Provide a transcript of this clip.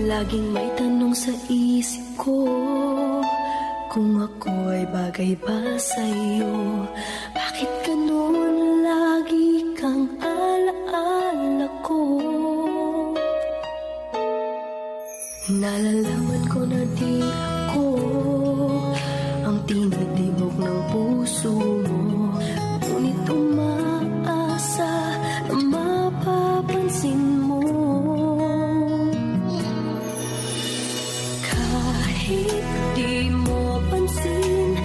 Laging may tanong sa isip ko, kung ako ay bagay ba sa'yo? Bakit ganun lagi kang alaala ko? Nalalaman ko na di ako ang tinatibok ng puso mo, ngunit umaasa na mapapansin mo. Kahit di mo pansin,